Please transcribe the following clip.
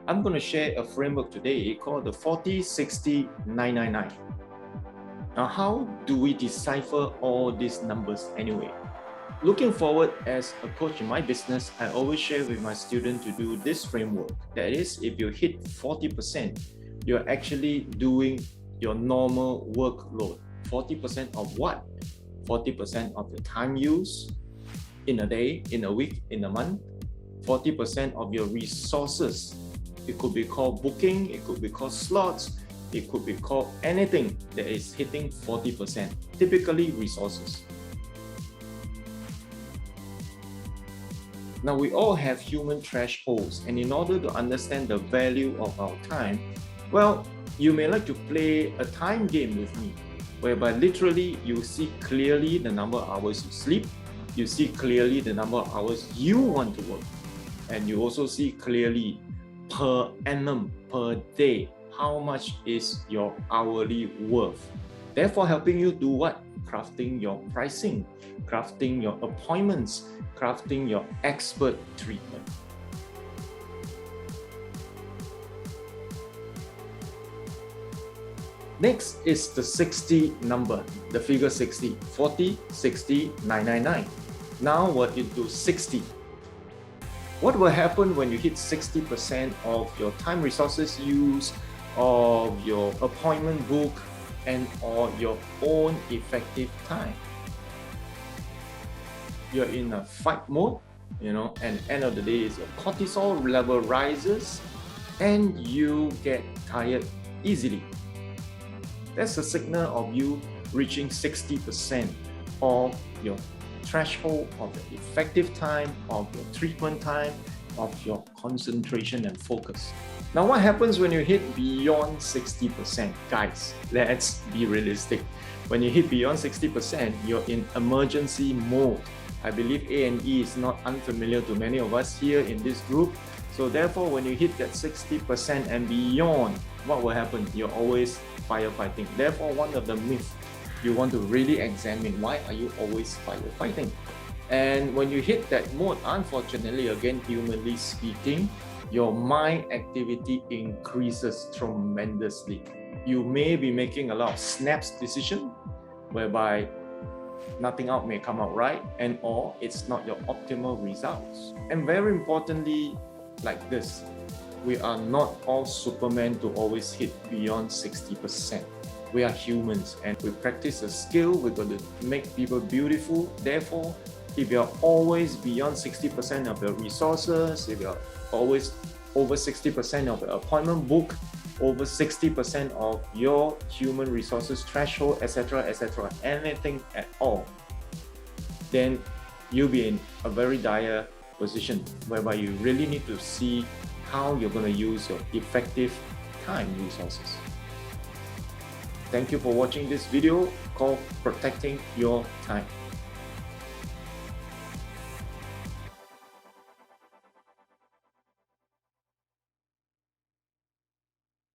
I'm going to share a framework today called the 40-60-999. Now, how do we decipher all these numbers anyway? Looking forward, as a coach in my business, I always share with my students to do this framework. That is, if you hit 40%, you're actually doing your normal workload. 40% of what? 40% of the time used in a day, in a week, in a month. 40% of your resources. It could be called booking, it could be called slots, it could be called anything that is hitting 40%, typically resources. Now, we all have human thresholds, and in order to understand the value of our time, well, you may like to play a time game with me, whereby literally you see clearly the number of hours you sleep, you see clearly the number of hours you want to work, and you also see clearly per annum, per day, how much is your hourly worth. Therefore, helping you do what? Crafting your pricing, crafting your appointments, crafting your expert treatment. Next is the 60 number, the figure 60, 40, 60, 999. Now we're into 60. What will happen when you hit 60% of your time resources use, of your appointment book, and or your own effective time? You're in a fight mode, and end of the day is your cortisol level rises and you get tired easily. That's a signal of you reaching 60% of your threshold of your effective time, of your treatment time, of your concentration and focus. Now, what happens when you hit beyond 60%? Guys, let's be realistic. When you hit beyond 60%, you're in emergency mode. I believe A&E is not unfamiliar to many of us here in this group. So therefore, when you hit that 60% and beyond, what will happen? You're always firefighting. Therefore, one of the myths you want to really examine, why are you always firefighting? And when you hit that mode, unfortunately, again, humanly speaking, your mind activity increases tremendously. You may be making a lot of snaps decision, whereby nothing out may come out right, and or it's not your optimal results. And very importantly, like this, we are not all Superman to always hit beyond 60%. We are humans and we practice a skill. We're going to make people beautiful. Therefore, if you're always beyond 60% of your resources, if you're always over 60% of your appointment book, over 60% of your human resources threshold, etc., anything at all, then you'll be in a very dire position whereby you really need to see how you're going to use your effective time resources. Thank you for watching this video called Protecting Your Time.